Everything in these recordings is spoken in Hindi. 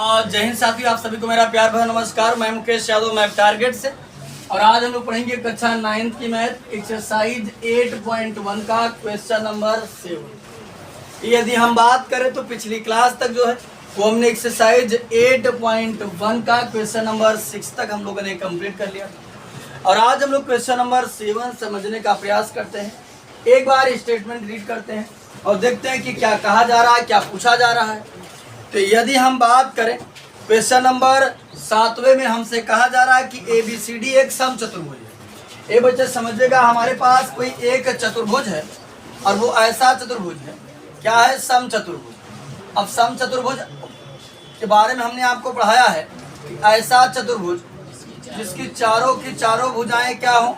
जय हिंद साथियों, आप सभी को मेरा प्यार भरा नमस्कार। मैं मुकेश यादव, मैथ टारगेट से। और आज हम लोग पढ़ेंगे कक्षा 9th की मैथ एक्सरसाइज 8.1 का क्वेश्चन नंबर 7। यदि हम बात करें तो पिछली क्लास तक जो है वो हमने एक्सरसाइज 8.1 का क्वेश्चन नंबर 6 तक हम लोगों ने कंप्लीट कर लिया और आज हम लोग क्वेश्चन नंबर 7 समझने का प्रयास करते हैं। एक बार स्टेटमेंट रीड करते हैं और देखते हैं कि क्या कहा जा रहा है, क्या पूछा जा रहा है। तो यदि हम बात करें क्वेश्चन नंबर 7वें में हमसे कहा जा रहा है कि ABCD एक समचतुर्भुज है। ये बच्चे समझिएगा, हमारे पास कोई एक चतुर्भुज है और वो ऐसा चतुर्भुज है, क्या है, समचतुर्भुज। अब समचतुर्भुज के बारे में हमने आपको पढ़ाया है कि ऐसा चतुर्भुज जिसकी चारों की चारों भुजाएं क्या हो,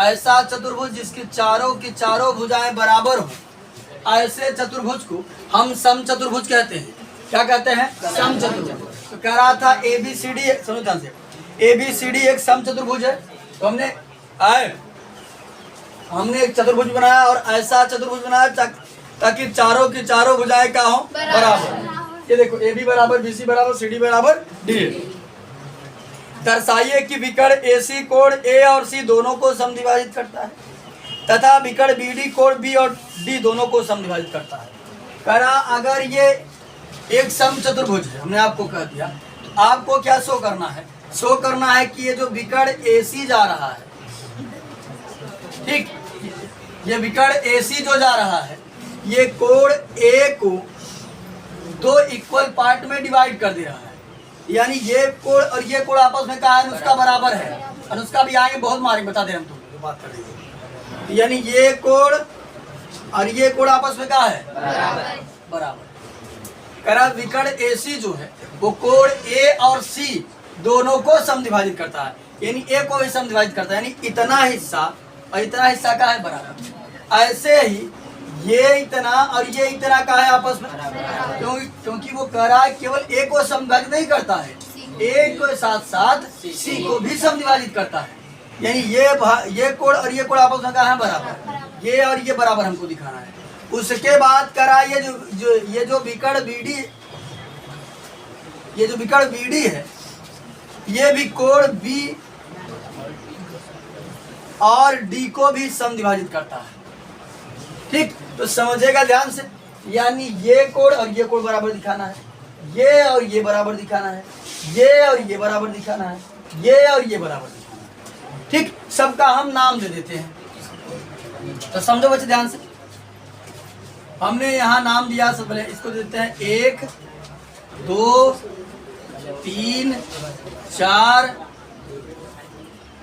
ऐसा चतुर्भुज जिसकी चारों की चारों भुजाएं बराबर हो, ऐसे चतुर्भुज को हम समचतुर्भुज कहते हैं। क्या कहते हैं? समचतुर्भुज। तो कह रहा था ABCD, सुनो ध्यान से, ABCD एक समचतुर्भुज है। तो हमने एक चतुर्भुज बनाया और ऐसा चतुर्भुज बनाया ताकि चारों की चारों भुजाएं क्या हो, बराबर। ये देखो, AB बराबर BC बराबर CD बराबर D। दर्शाइए कि विकर्ण AC कोण A और C दोनों को समद्विभाजित करता है तथा विकर्ण BD कोण B और D दोनों को समद्विभाजित करता है। करा अगर ये एक समचतुर्भुज है, हमने आपको कह दिया, तो आपको क्या शो करना है? शो करना है कि ये जो विकर्ण AC जा रहा है, ठीक, ये विकर्ण AC जो जा रहा है, ये कोण A को दो इक्वल पार्ट में डिवाइड कर दे रहा है। यानी ये कोण और ये कोण आपस में क्या है, अनुष्का बराबर है। अनुष्का भी आएंगे, बहुत मारेंगे, बता दे हम तुमको बात कर देंगे। यानी ये कोण और ये कोण आपस में क्या है, बराबर। करा विकर्ण AC जो है वो कोण A और C दोनों को समद्विभाजित करता है, यानी A को भी समद्विभाजित करता है, यानी इतना हिस्सा और इतना हिस्सा का है, बराबर। ऐसे ही ये इतना और ये इतना का है आपस में, क्योंकि वो कह रहा है केवल A को समद्विभाजित नहीं करता है, A के साथ साथ C को भी समद्विभाजित करता है। यानी ये कोण और ये कोण आपस में क्या है, बराबर। ये और ये बराबर हमको दिखाना है। उसके बाद करा ये जो विकर्ण BD, ये जो विकर्ण BD है, ये भी कोण B और D को भी समद्विभाजित करता है, ठीक। तो समझेगा ध्यान से, यानी ये कोण और ये कोण बराबर दिखाना है, ये और ये बराबर दिखाना है, ये और ये बराबर दिखाना है, ये और ये बराबर दिखाना है, ठीक। सबका हम नाम दे देते हैं। तो समझो बच्चे ध्यान से, हमने यहाँ नाम दिया, सब पहले इसको देते हैं 1 2 3 4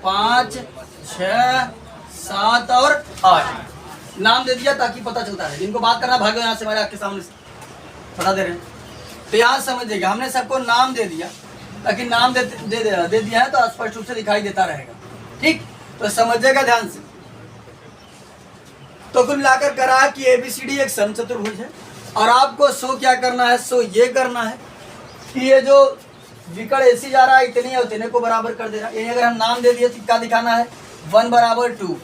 5 6 7 और 8 नाम दे दिया ताकि पता चलता है। जिनको बात करना भागो यहाँ से, हमारे आपके सामने बता दे रहे हैं। तो यहाँ समझिएगा, हमने सबको नाम दे दिया ताकि नाम दे दिया है तो स्पष्ट रूप से दिखाई देता रहेगा, ठीक। तो समझिएगा ध्यान से। तो कुल मिलाकर करा कि ABCD एक समचतुर्भुज है और आपको शो क्या करना है, शो ये करना है कि ये जो विकर्ण AC जा रहा है इतने और इतने को बराबर कर दे रहा है। यानी अगर हम नाम दे दिए तो क्या दिखाना है, 1 बराबर 2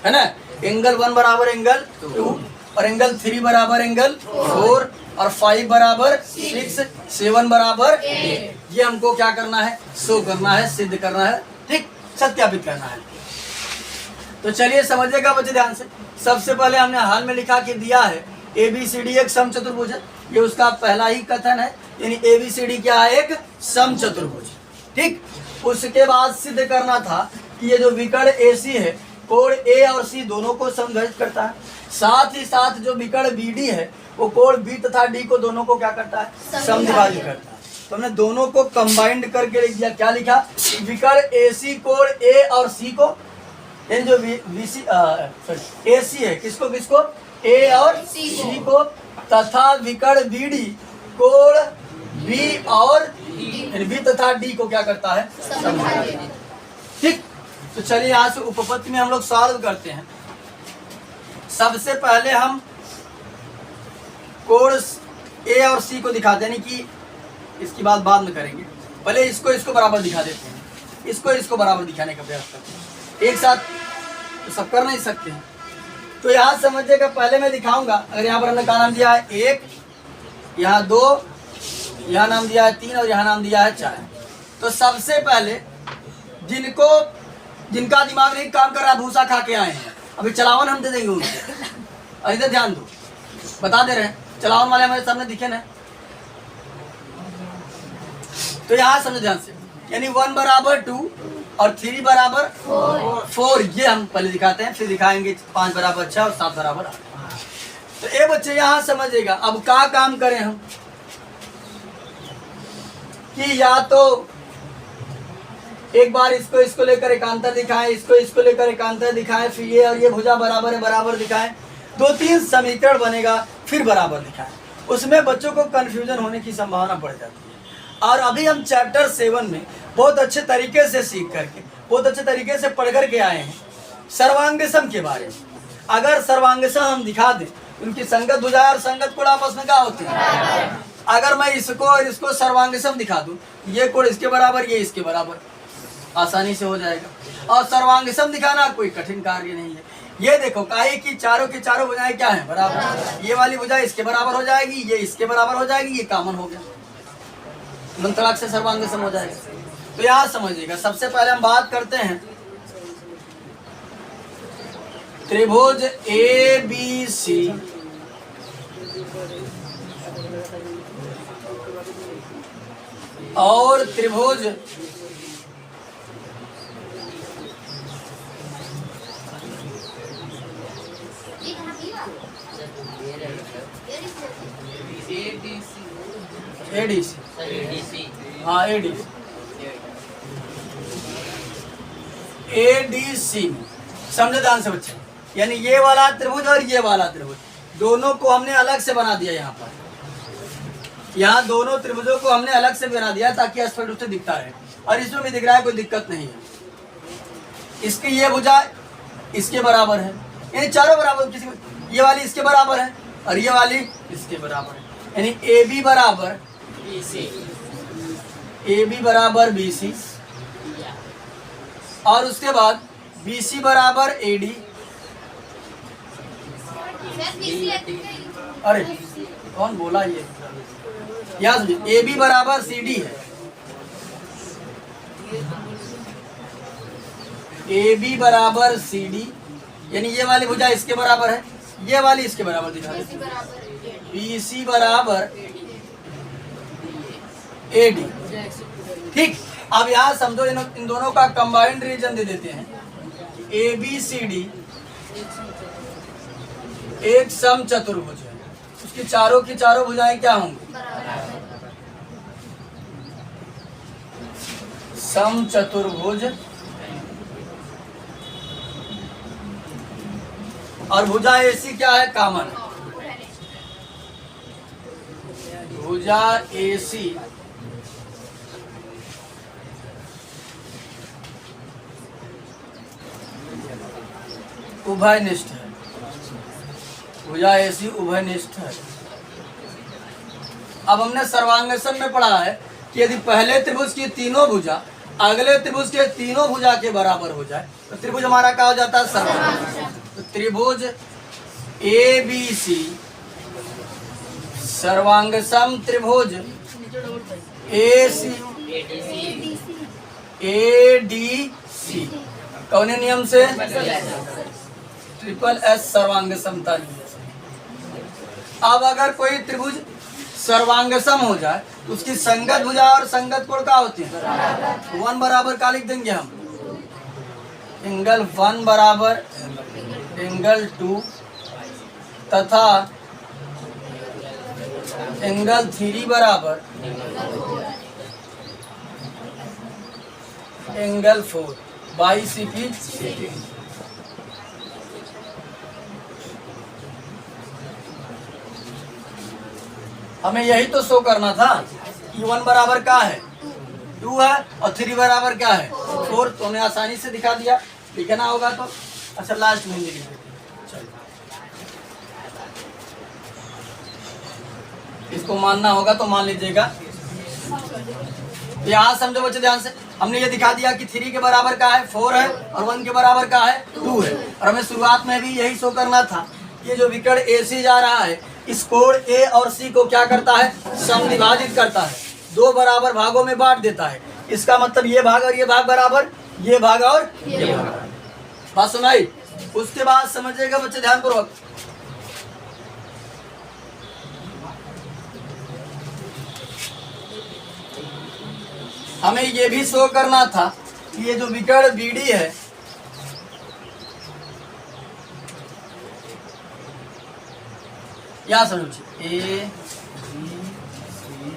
है ना, एंगल 1 बराबर एंगल 2 और एंगल 3 बराबर एंगल 4 और 5 बराबर 6, 7 बराबर 8। ये हमको क्या करना है, शो करना है, सिद्ध करना है, ठीक, सत्यापित करना है। तो चलिए समझिएगा बच्चे ध्यान से। सबसे पहले हमने हाल में लिखा कि दिया है ABCD एक समचतुर्भुज है, ये उसका पहला ही कथन है, यानी ABCD क्या है, एक समचतुर्भुज, ठीक। उसके बाद सिद्ध करना था कि ये जो विकर्ण AC है कोण A और C दोनों को समद्विभाजित करता है, साथ ही साथ जो विकर्ण BD है वो कोण B तथा D को दोनों को क्या करता है, समद्विभाजित करता है। तो हमने दोनों को कंबाइंड करके लिख दिया। क्या लिखा, विकर्ण AC कोण A और C को, ये जो AC है किसको किसको, A और C को, तथा विकर्ण BD कोण B और B तथा D को क्या करता है, समद्विभाजित, ठीक। तो चलिए यहाँ से उपपत्ति में हम लोग सॉल्व करते हैं। सबसे पहले हम कोण A और C को दिखाते हैं, यानी कि इसकी बात बाद में करेंगे, पहले इसको बराबर दिखा देते हैं, इसको बराबर दिखाने का प्रयास करते हैं। एक साथ तो सब कर नहीं सकते हैं, तो यहाँ समझिएगा, पहले मैं दिखाऊंगा। अगर यहाँ पर हमने क्या नाम दिया है, 1, यहाँ 2, यहाँ नाम दिया है 3 और यहाँ नाम दिया है 4। तो सबसे पहले जिनका दिमाग नहीं काम कर रहा, भूसा खा के आए हैं, अभी चलावन हम दे देंगे उनको। और इधर ध्यान दो, बता दे रहे हैं, चलावन वाले हमारे सामने दिखे ना। तो यहाँ समझो ध्यान से, यानी 1 बराबर 2 और 3 बराबर 4, ये हम पहले दिखाते हैं, फिर दिखाएंगे 5 बराबर 6 और 7 बराबर 8। तो ये बच्चे यहाँ समझेगा। अब क्या काम करें हम कि या तो एक बार इसको लेकर एकांतर दिखाएं, इसको लेकर एकांतर दिखाएं, फिर ये और ये भुजा बराबर है बराबर दिखाएं, 2-3 समीकरण बनेगा, फिर बराबर दिखाएं। उसमें बच्चों को कंफ्यूजन होने की संभावना बढ़ जाती है। और अभी हम चैप्टर 7 में बहुत अच्छे तरीके से सीख करके, बहुत अच्छे तरीके से पढ़ करके आए हैं सर्वांग सम के बारे में। अगर सर्वांग सम हम दिखा दें, उनकी संगत भुजा और संगत कोण आपस में क्या होती है। अगर मैं इसको और इसको सर्वांग सम दिखा दूं, ये कोण इसके बराबर, ये इसके बराबर, आसानी से हो जाएगा। और सर्वांग सम दिखाना कोई कठिन कार्य नहीं है। ये देखो काहे की चारों की चारों भुजाएं क्या है, बराबर। ये वाली भुजा इसके बराबर हो जाएगी, ये इसके बराबर हो जाएगी, ये कॉमन हो गया, तुरंत से सर्वांग सम हो जाएगा। तो यहाँ समझिएगा, सबसे पहले हम बात करते हैं त्रिभुज ABC और त्रिभुज ADC, हाँ ADC में समझे ध्यान से बच्चे, यानी ये वाला त्रिभुज और ये वाला त्रिभुज दोनों को हमने अलग से बना दिया। यहाँ पर यहाँ दोनों त्रिभुजों को हमने अलग से बना दिया ताकि स्पष्ट रूप से दिखता रहे, और इसमें भी दिख रहा है, कोई दिक्कत नहीं है। इसकी ये भुजा इसके बराबर है, यानी चारों बराबर, किसी ये वाली इसके बराबर है और ये वाली इसके बराबर है, यानी AB बराबर BC और उसके बाद BC बराबर AD। अरे कौन बोला ये, याद AB बराबर CD है, AB बराबर CD, यानी ये वाली भुजा इसके बराबर है, ये वाली इसके बराबर दिखा दे, BC बराबर AD। ठीक, अब यहाँ समझो इन दोनों का कंबाइंड रीजन दे देते हैं। ABCD एक सम चतुर्भुज है, उसकी चारों की चारों भुजाएं क्या होंगी, सम चतुर्भुज, और भुजा AC क्या है, कॉमन। भुजा AC उभयनिष्ठ है, भुजा AC उभयनिष्ठ है। अब हमने सर्वांग सम में पढ़ा है कि यदि पहले त्रिभुज की तीनों भुजा अगले त्रिभुज के तीनों भुजा के बराबर हो जाए तो त्रिभुज हमारा क्या हो जाता है, सर्वांग। तो त्रिभुज ABC सर्वांग सम त्रिभुज AC ADC कौन नियम से, SSS सर्वांग समता नियम। अब अगर कोई त्रिभुज सर्वांग सम हो जाए तो उसकी संगत भुजा और संगत कोण क्या होती है, 1 बराबर क्या लिख देंगे हम, एंगल 1 बराबर एंगल 2 तथा एंगल 3 बराबर एंगल 4 बाई CP। हमें यही तो शो करना था कि 1 बराबर क्या है, 2 है, और 3 बराबर क्या है, 4। तो हमें आसानी से दिखा दिया, लिखना होगा तो अच्छा लास्ट में लिख देते। इसको मानना होगा तो मान लीजिएगा। यहाँ समझो बच्चे ध्यान से, हमने ये दिखा दिया कि 3 के बराबर क्या है, 4 है, और 1 के बराबर क्या है, 2 है। और हमें शुरुआत में भी यही शो करना था, ये जो विकर्ण AC जा रहा है इस कोण ए और सी को क्या करता है, समविभाजित करता है, दो बराबर भागों में बांट देता है। इसका मतलब ये भाग और ये भाग बराबर, ये भाग और ये भाग। बात सुनाई। उसके बाद समझिएगा बच्चे ध्यान पूर्वक, हमें ये भी शो करना था कि ये जो विकर्ण बीडी है, यहां समझिए ए बी सी,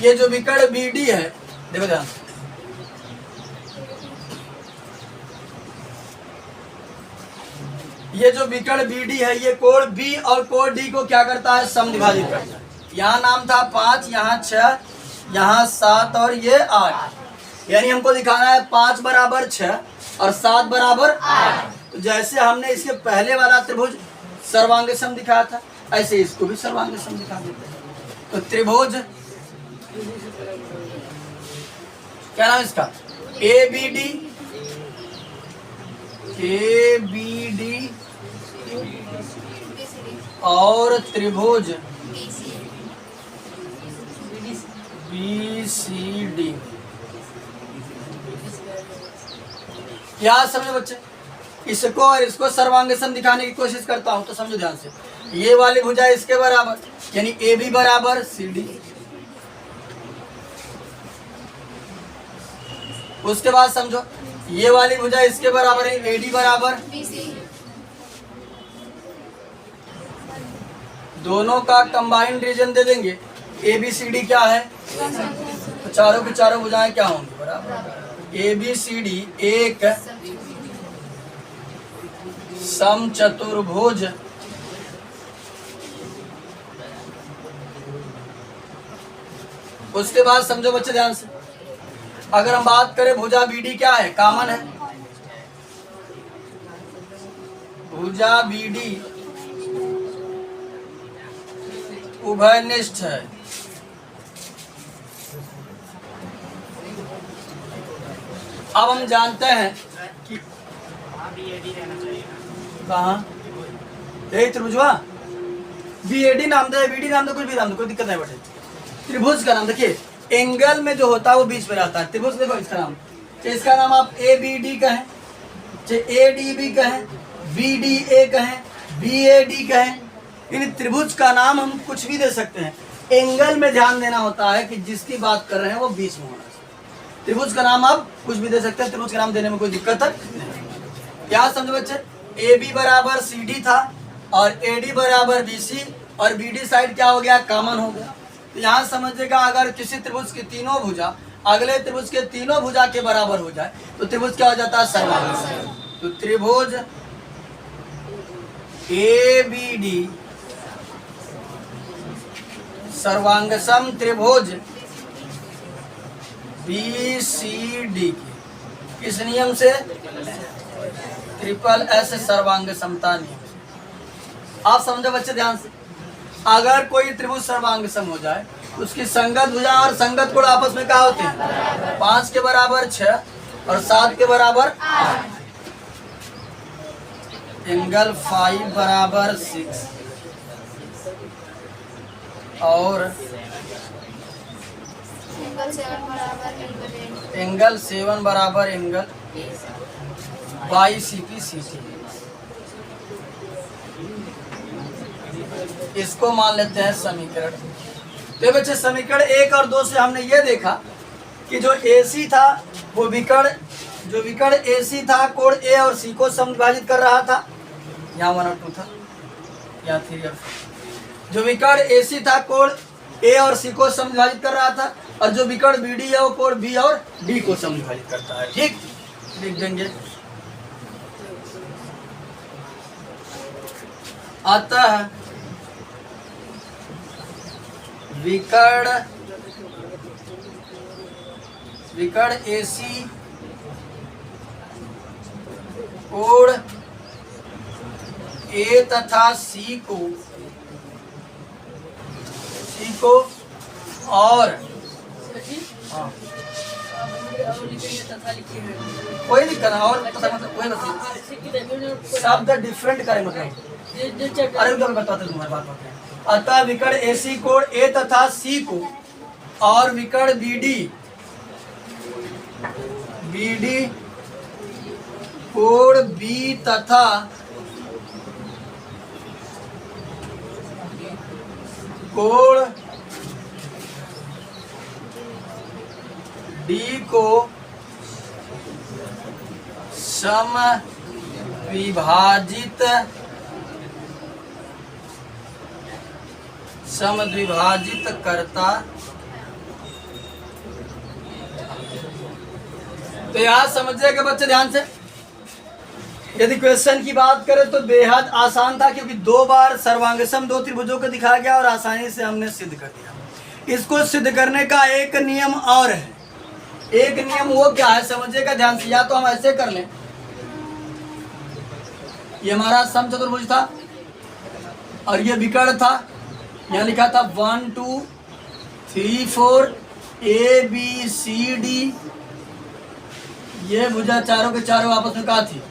ये जो विकर्ण बीडी है, देखो ध्यान, ये जो विकर्ण बीडी है ये कोण बी और कोण डी को क्या करता है, समविभाजित करता है। यहाँ नाम था 5, यहाँ 6, यहाँ 7 और ये 8, यानी हमको दिखाना है 5 बराबर 6 और 7 बराबर 8। तो जैसे हमने इसके पहले वाला त्रिभुज सर्वांग सम दिखाया था, ऐसे इसको भी सर्वांग सम दिखा देते हैं। तो त्रिभुज क्या नाम इसका, ए बी डी और त्रिभुज बी सी डी। याद समझो बच्चे, इसको और इसको सर्वांग सम दिखाने की कोशिश करता हूं, तो समझो ध्यान से, ये वाली भुजा इसके बराबर, यानी ए बी बराबर सी डी। उसके बाद समझो ये वाली भुजा इसके बराबर है, ए डी बराबर, दोनों का कंबाइंड रीजन दे देंगे, ए बी सी डी क्या है, तो चारों की चारों भुजाएं क्या होंगी, बराबर। ए बी सी डी एक समचतुर्भुज उसके बाद समझो बच्चे ध्यान से, अगर हम बात करें भुजा बीडी क्या है, कॉमन है, भुजा बीडी उभयनिष्ठ है। अब हम जानते हैं कि कहाँ यही त्रिभुजवा बी ए डी नाम दे, बी डी नाम दे, कुछ भी नाम दे, कोई दिक्कत नहीं बेटे। त्रिभुज का नाम देखिए, एंगल में जो होता है वो बीच में रहता है। त्रिभुज देखो इसका नाम, चाहे इसका नाम आप ए बी डी कहें, चाहे ए डी बी कहें, बी डी ए कहें, बी ए डी कहें, इन त्रिभुज का नाम हम कुछ भी दे सकते हैं। एंगल में ध्यान देना होता है कि जिसकी बात कर रहे हैं वो बीच में होना चाहिए। त्रिभुज का नाम आप कुछ भी दे सकते हैं, त्रिभुज का नाम देने में कोई दिक्कत नहीं। क्या समझो बच्चे, ए बी बराबर सी डी था और ए डी बराबर बी सी, और बी डी साइड क्या हो गया, कॉमन हो गया। तो यहाँ समझिएगा, अगर किसी त्रिभुज की तीनों भुजा अगले त्रिभुज के तीनों भुजा के बराबर हो जाए तो त्रिभुज क्या हो जाता है, सर्वांग सम। तो त्रिभुज ए बी डी सर्वांग सम त्रिभुज बी सी डी किस नियम से, ट्रिपल एस सर्वांग समता नियम। आप समझो बच्चे ध्यान से, अगर कोई त्रिभुज सर्वांग सम हो जाए उसकी संगत भुजा और संगत कोण आपस में क्या होते हैं, 5 के बराबर 6 और 7 के बराबर 8। एंगल 5 बराबर 6 और एंगल 7 बराबर angle by C P C T. इसको मान लेते हैं समीकरण। तो बच्चे समीकरण 1 और 2 से हमने ये देखा कि जो AC था वो विकर्ण AC था कोण A और C को समविभाजित कर रहा था, यहाँ 1 और 2 था, यहाँ 3 और 4। जो विकर्ण AC था कोण A और C को समविभाजित कर रहा था, और जो विकर्ण BD है वो कोण B और D को समविभाजित करता है। ठीक, लिख देंगे। अतः विकर्ण AC कोण A तथा C को और हाँ कोई दिक्कत नहीं, और मतलब कोई नहीं, शब्द डिफरेंट करें, मतलब अरे क्या बताते तुम्हारी बात होते हैं। अतः विकर्ण AC कोण A तथा C को और विकर्ण BD कोण B तथा कोण D को समद्विभाजित करता। तो यहां समझिएगा बच्चे ध्यान से, यदि क्वेश्चन की बात करें तो बेहद आसान था, क्योंकि 2 बार सर्वांगसम 2 त्रिभुजों को दिखाया गया और आसानी से हमने सिद्ध कर दिया। इसको सिद्ध करने का एक नियम और है। एक नियम वो क्या है समझिएगा ध्यान से, या तो हम ऐसे कर लें, ये हमारा समचतुर्भुज था और ये विकर्ण था, यहाँ लिखा था 1 2 3 4 ABCD, ये भुजा चारों के चारों आपस में कहा थी,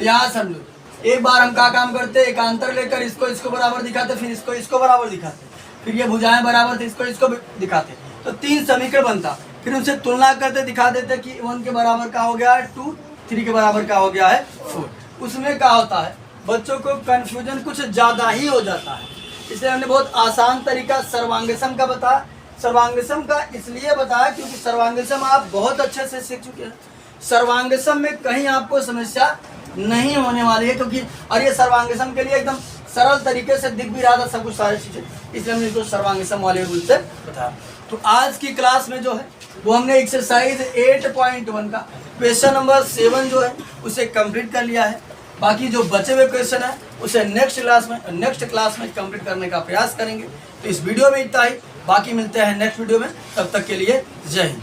यहाँ समझो। एक बार हम क्या काम करते, एकांतर लेकर इसको इसको बराबर दिखाते, फिर इसको इसको बराबर दिखाते, फिर ये भुजाएं बराबर थे इसको इसको दिखाते, तो 3 समीकरण बनता, फिर उनसे तुलना करते दिखा देते कि 1 के बराबर का हो गया है 2, 3 के बराबर का हो गया है 4। उसमें क्या होता है, बच्चों को कंफ्यूजन कुछ ज़्यादा ही हो जाता है, इसलिए हमने बहुत आसान तरीका सर्वांगसम का बताया। सर्वांगसम का इसलिए बताया क्योंकि सर्वांगसम आप बहुत अच्छे से सीख चुके हैं। सर्वांगसम में कहीं आपको समस्या नहीं होने वाली है, क्योंकि और ये सर्वांगसम के लिए एकदम सरल तरीके से दिख भी रहा था सब कुछ सारी चीज़ें, इसलिए हमने इसको सर्वांगसम वाले रूल से बताया। तो आज की क्लास में जो है वो हमने एक्सरसाइज 8.1 का क्वेश्चन नंबर 7 जो है उसे कंप्लीट कर लिया है। बाकी जो बचे हुए क्वेश्चन है उसे नेक्स्ट क्लास में कंप्लीट करने का प्रयास करेंगे। तो इस वीडियो में इतना ही, बाकी मिलते हैं नेक्स्ट वीडियो में, तब तक के लिए जय हिंद।